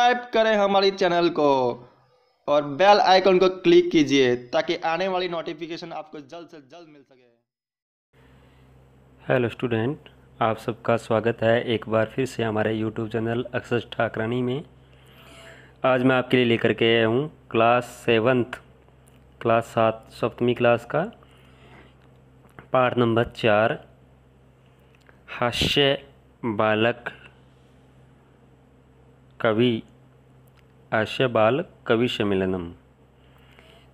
Subscribe करें हमारी channel को और बेल आइकन को क्लिक कीजिए ताकि आने वाली नोटिफिकेशन आपको जल्द से जल्द मिल सके। हेलो स्टूडेंट, आप सबका स्वागत है एक बार फिर से हमारे यूट्यूब चैनल अक्षर ठाकरानी में। आज मैं आपके लिए लेकर के आया हूँ क्लास 7 सप्तमी क्लास का पाठ नंबर 4 हास्य बालक कवि सम्मेलनम।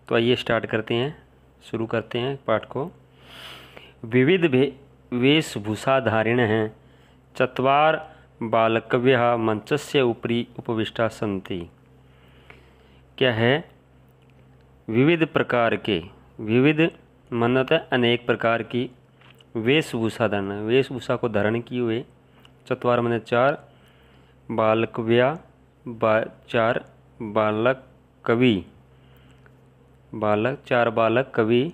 तो आइए स्टार्ट करते हैं, शुरू करते हैं पाठ को। विविध वेशभूषाधारिणः चत्वार बालकव्यः मंचस्य उपरि उपविष्टा सन्ति। क्या है? विविध प्रकार के, विविध मानता अनेक प्रकार की वेशभूषा धारण, वेशभूषा को धारण किए हुए, चत्वार माने चार, बालकव्या चार बालक कवि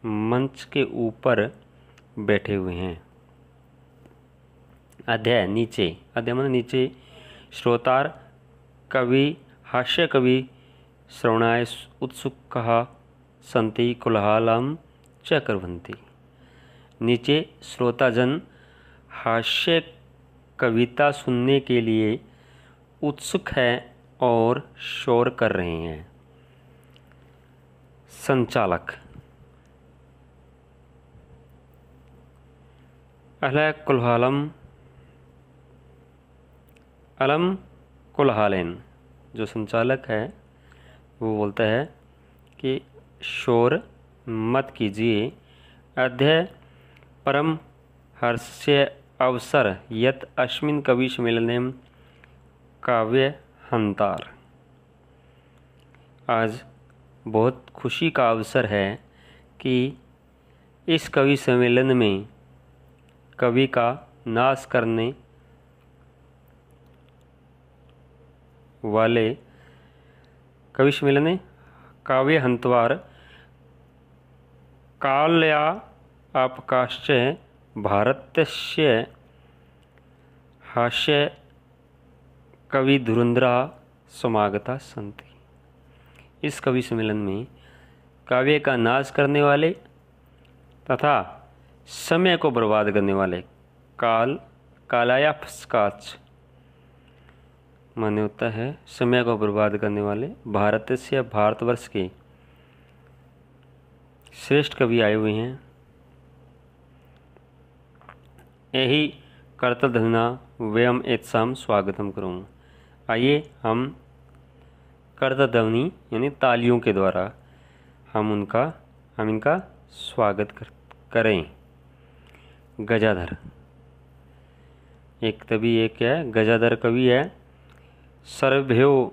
मंच के ऊपर बैठे हुए हैं। अध्याय नीचे, अध्याय माने नीचे, श्रोतार कवि हास्य कवि श्रवणाय उत्सुकः सन्ति कोलाहलं च कुर्वन्ति। नीचे श्रोताजन हास्य कविता सुनने के लिए उत्सुक है और शोर कर रहे हैं। संचालक अलम कुलहालेन, जो संचालक है वो बोलता है कि शोर मत कीजिए। अध्यय परम हर्ष्य अवसर यत अस्मिन् कवि सम्मेलने काव्य हंतार। आज बहुत खुशी का अवसर है कि इस कवि सम्मेलन में कवि का नाश करने वाले कवि सम्मेलन काव्य हंतवार काल्या अपकाश्च भारतस्य हास्य कवि धुरंधरा समागता सन्ति। इस कवि सम्मेलन में काव्य का नाश करने वाले तथा समय को बर्बाद करने वाले कालायापस्काच माने होता है समय को बर्बाद करने वाले भारतवर्ष के श्रेष्ठ कवि आए हुए हैं। यही कर्तधना वयम एतसाम स्वागतम करूँ। आइए हम कर्तध्वनि यानी तालियों के द्वारा हम इनका स्वागत करें। गजाधर एक है, गजाधर कवि है। सर्वभ्यो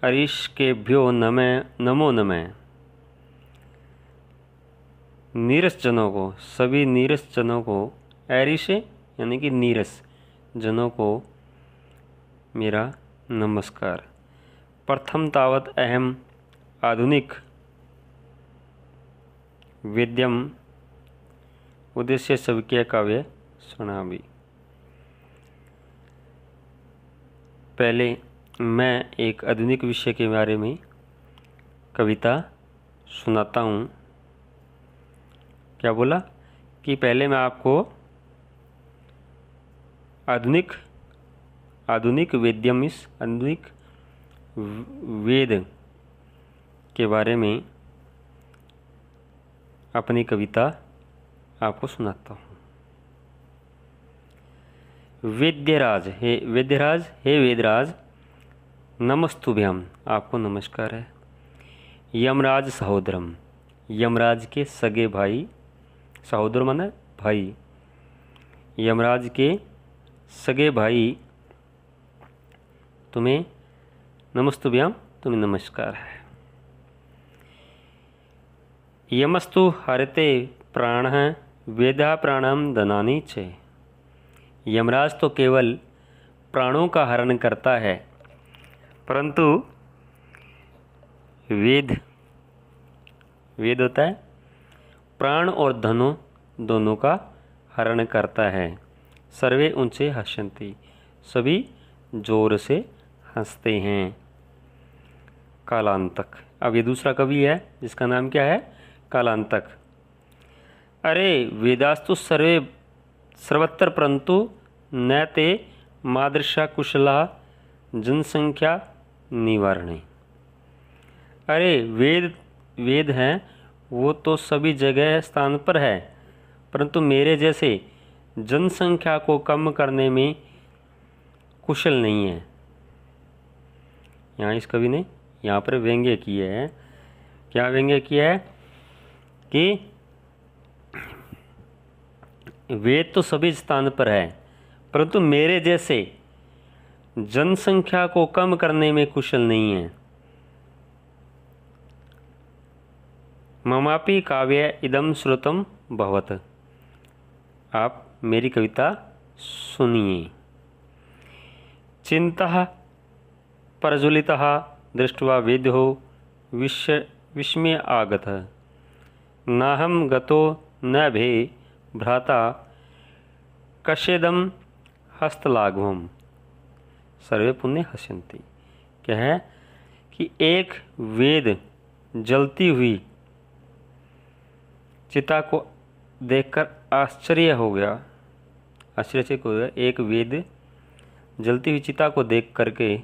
अरिष्केभ्यो नमो नमः। नीरस जनों को, सभी नीरस जनों को, ऐरिश यानी कि नीरस जनों को मेरा नमस्कार। प्रथम तावत अहम आधुनिक वेद्यम उद्देश्य सबके काव्य सुनाबी। पहले मैं एक आधुनिक विषय के बारे में कविता सुनाता हूँ। क्या बोला कि पहले मैं आपको आधुनिक वेद्यम, इस आधुनिक वेद के बारे में अपनी कविता आपको सुनाता हूँ। वेद्यराज, हे वेदराज, नमस्तुभ्यम, आपको नमस्कार है। यमराज सहोदरम, यमराज के सगे भाई, सहोदर माने भाई, यमराज के सगे भाई तुम्हें नमस्तुभ्यम, तुम्हें नमस्कार है। यमस्तु हरते प्राणः वेदा प्राणम दनानि च। यमराज तो केवल प्राणों का हरण करता है, परंतु वेद होता है प्राण और धनों दोनों का हरण करता है। सर्वे ऊंचे हसन्ति, सभी जोर से हंसते हैं। कालांतक। अब ये दूसरा कवि है जिसका नाम क्या है? कालांतक। अरे वेदास्तु सर्वे सर्वत्र परंतु न ते मादृशा कुशला जनसंख्या निवारणे। अरे वेद हैं वो तो सभी जगह स्थान पर है, परंतु मेरे जैसे जनसंख्या को कम करने में कुशल नहीं है। यहाँ इस कवि ने यहाँ पर व्यंग्य किए है। क्या व्यंग्य किया है कि वेद तो सभी स्थान पर है, परंतु मेरे जैसे जनसंख्या को कम करने में कुशल नहीं है। ममापि काव्य इदम श्रुतम भवत। आप मेरी कविता सुनिए। चिंता प्रज्वलितः दृष्ट्वा वेद्यो विस्मय आगतः। नाहं गतो न भे भ्राता कश्यदम हस्तलाघवम। सर्वे पुण्य हसन्ति। क्या है कि एक वेद जलती हुई चिता को देखकर आश्चर्य हो गया। आश्चर्यचकित हो गया। एक वेद जलती हुई चिता को देख करके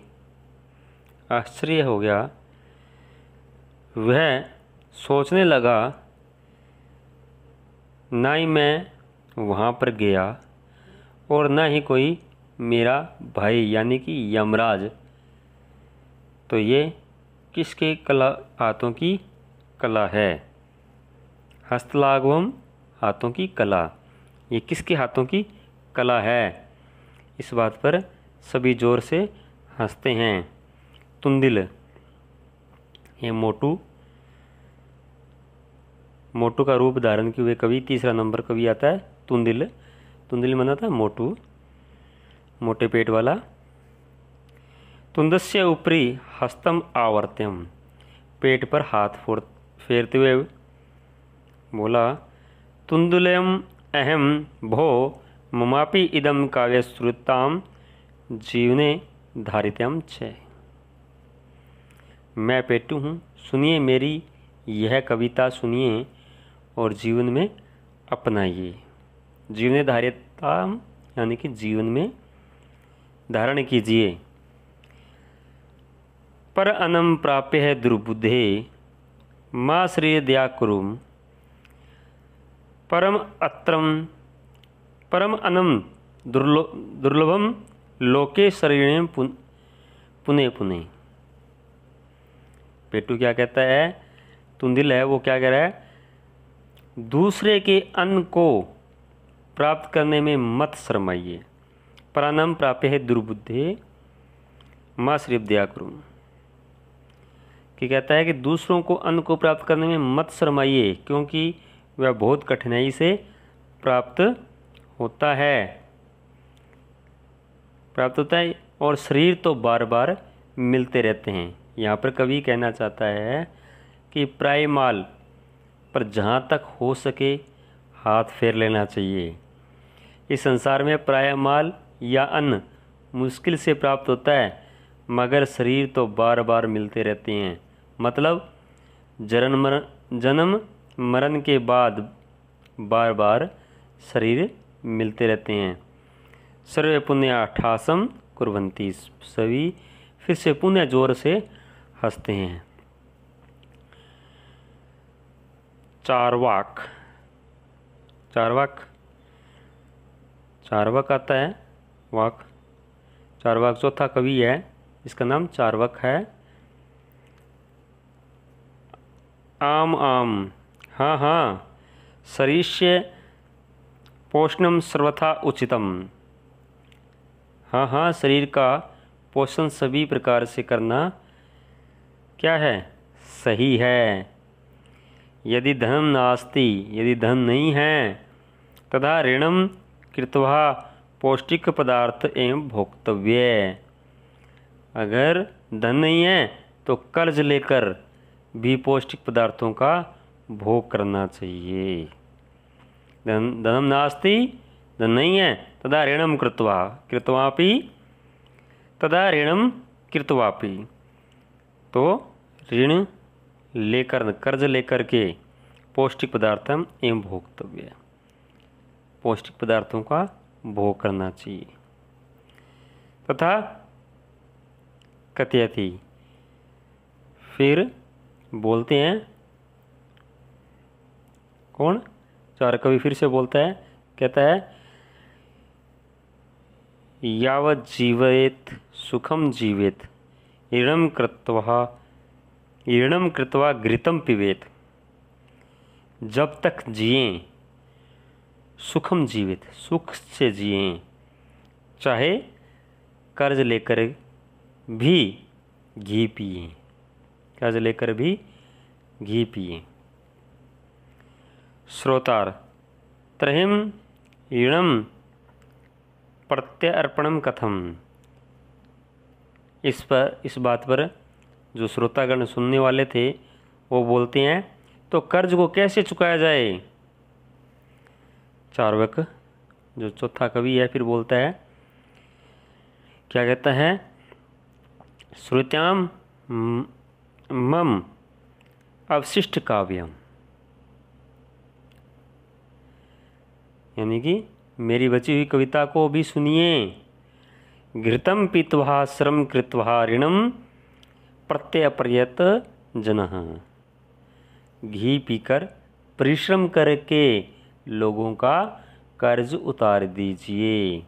आश्चर्य हो गया। वह सोचने लगा, ना ही मैं वहाँ पर गया और ना ही कोई मेरा भाई यानी कि यमराज। तो ये किसके कला हाथों की कला है? हस्तलाघवम हाथों की कला। ये किसके हाथों की कला है? इस बात पर सभी जोर से हंसते हैं। तुंदिल। ये मोटू का रूप धारण किए हुए कवि। तीसरा नंबर कवि आता है तुंदिल। तुंदिल माना था मोटू, मोटे पेट वाला। तुंदस्य ऊपरी हस्तम आवर्त्यम। पेट पर हाथ फेरते हुए बोला, तुंदुलयम अहम भो ममापि इदम काव्य श्रुताम जीवने धारित्यम छ। मैं पेटू हूँ, सुनिए मेरी यह कविता सुनिए और जीवन में अपनाइए। जीवने धारिताम यानी कि जीवन में धारण कीजिए। पर अनम प्राप्य है दुर्बुद्धे माँ श्रेय दया कुरुम। परम अनम दुर्लभम लोके शरीरेण पुने पुने। पेटू क्या कहता है? तुंदिल है वो क्या कह रहा है? दूसरे के अन्न को प्राप्त करने में मत शर्माइए। परानम प्राप्य है दुर्बुद्धे माँ श्री दया करूँ। कि कहता है कि दूसरों को अन्न को प्राप्त करने में मत शर्माइए, क्योंकि वह बहुत कठिनाई से प्राप्त होता है और शरीर तो बार बार मिलते रहते हैं। यहाँ पर कवि कहना चाहता है कि प्राय माल पर जहाँ तक हो सके हाथ फेर लेना चाहिए। इस संसार में प्राय माल या अन्न मुश्किल से प्राप्त होता है, मगर शरीर तो बार बार मिलते रहते हैं। मतलब जन्म मरण के बाद बार बार शरीर मिलते रहते हैं। सर्वे पुण्य अठासम कुर्वन्ति। सभी फिर से पुण्य जोर से हंसते हैं। चारवाक। चारवाक आता है वाक। चारवाक चौथा कवि है, इसका नाम चारवाक है। आम हाँ हाँ शरीष्य पोषणम सर्वथा उचितम। हाँ हाँ शरीर का पोषण सभी प्रकार से करना क्या है? सही है। यदि धनम नास्ति, यदि धन नहीं है, तथा ऋणम कृत्वा पौष्टिक पदार्थ एवं भोक्तव्य। अगर धन नहीं है तो कर्ज लेकर भी पौष्टिक पदार्थों का भोग करना चाहिए। धनम नास्ति धन नहीं है, तदा ऋणम कृत्वा कृत्वापि, तदा ऋणम कृत्वापि, तो ऋण लेकर, कर्ज लेकर के पौष्टिक पदार्थम एवं भोक्तव्य, पौष्टिक पदार्थों का भोग करना चाहिए। तथा कथयति, फिर बोलते हैं कौन, चार कवि फिर से बोलता है, कहता है यावत् जीवेत सुखम जीवेत ऋणम कृत्वा घृतम पिबेत, जब तक जिएं सुखम जीवित, सुख से जिएं, चाहे कर्ज लेकर भी घी पिए, कर्ज लेकर भी घी पिए। श्रोतार त्रहिम ऋणम प्रत्यर्पणम कथम, इस बात पर जो श्रोतागण सुनने वाले थे वो बोलते हैं तो कर्ज को कैसे चुकाया जाए। चार्वक जो चौथा कवि है फिर बोलता है, क्या कहता है, श्रुत्याम मम अवशिष्ट काव्यम, यानी कि मेरी बची हुई कविता को भी सुनिए। घृतम पीत्वा श्रम कृत्वा ऋणम प्रत्यपर्यत जनः, घी पीकर परिश्रम करके लोगों का कर्ज उतार दीजिए।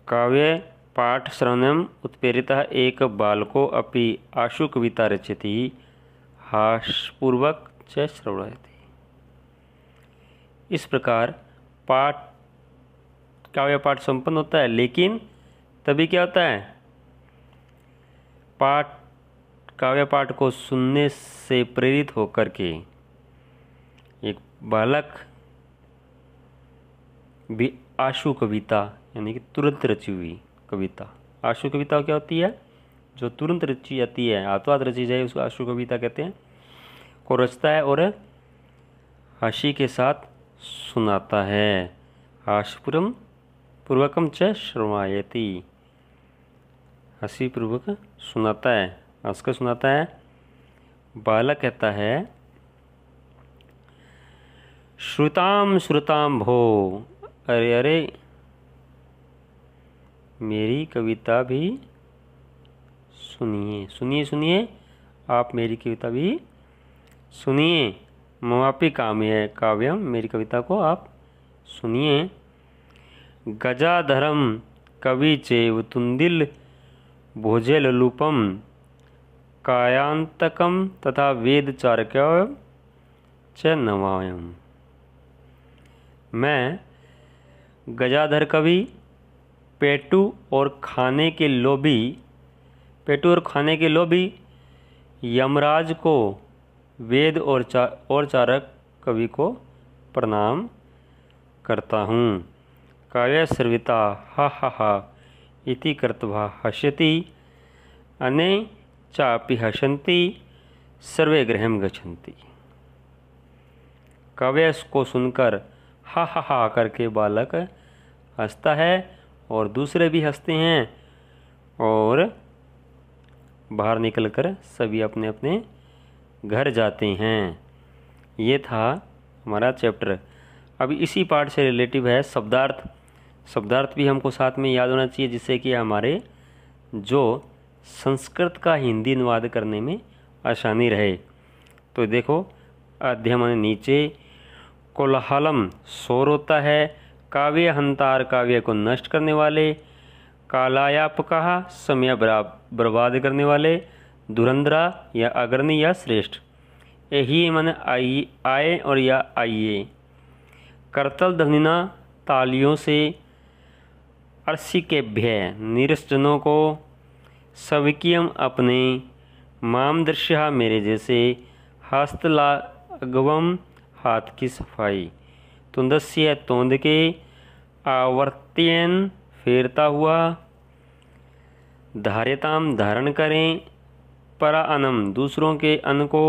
काव्य पाठ श्रवणम उत्प्रेरितः एक बालको अपि आशु कविता रचयति हास्यपूर्वक च श्रवणयति। इस प्रकार पाठ, काव्य पाठ संपन्न होता है, लेकिन तभी क्या होता है, काव्य पाठ को सुनने से प्रेरित होकर के एक बालक भी आशु कविता, यानी कि तुरंत रची हुई कविता, आशु कविता क्या होती है, जो तुरंत रची जाती है, हाथों हाथ रची जाए, उसको आशु कविता कहते हैं, को रचता है और हंसी के साथ सुनाता है। हास्यपूर्वकम च श्रवणयति, हंसी पूर्वक सुनाता है, हंस कर सुनाता है। बालक कहता है श्रुताम श्रुताम भो, अरे अरे मेरी कविता भी सुनिए, सुनिए सुनिए, आप मेरी कविता भी सुनिए। ममापि काव्यम, मेरी कविता को आप सुनिए। गजाधरम कवि चेव तुंदिल भोजललूपम कायांतकम तथा वेद चारक्य च नवायम। मैं गजाधर कवि पेटू और खाने के लोभी यमराज को, वेद और चारक कवि को प्रणाम करता हूँ। काव्य सर्विता हा हा हा इति कृत्वा हस्यति, अने चापि हसन्ति सर्वे गृहं गच्छन्ति। काव्य को सुनकर हा हा हा करके बालक हंसता है और दूसरे भी हंसते हैं और बाहर निकलकर सभी अपने अपने घर जाते हैं। ये था हमारा चैप्टर। अभी इसी पार्ट से रिलेटिव है शब्दार्थ। शब्दार्थ भी हमको साथ में याद होना चाहिए, जिससे कि हमारे जो संस्कृत का हिंदी अनुवाद करने में आसानी रहे। तो देखो अध्यय माने नीचे, कोलाहलम शोर होता है, काव्य हंतार काव्य को नष्ट करने वाले, कालायापका समय बर्बाद करने वाले, धुरंधरा या अग्रणी या श्रेष्ठ, यही माने आए और या आइए। करतल ध्वनिना तालियों से, अर्शी के भय नीरस जनों को, सविकियम अपने, माम दृश्य मेरे जैसे, हस्तलाघवम हाथ की सफाई, तुंदस्य तोंद के, आवर्त्यन फेरता हुआ, धार्यताम धारण करें, परा अनम दूसरों के अन्न को,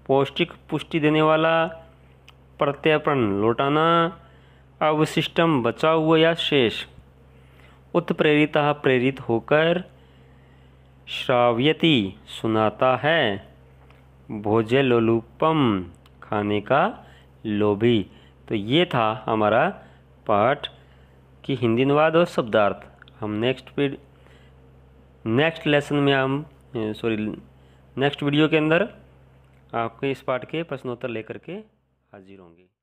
पौष्टिक पुष्टि देने वाला, प्रत्यर्पण लौटाना, अवशिष्टम बचा हुआ या शेष, उत्प्रेरितः प्रेरित होकर, श्राव्यति सुनाता है, भोज्यलोलुपम खाने का लोभी। तो ये था हमारा पाठ की हिंदी अनुवाद और शब्दार्थ। हम नेक्स्ट लेसन में नेक्स्ट वीडियो के अंदर आपके इस पाठ के प्रश्नोत्तर लेकर के हाजिर होंगे।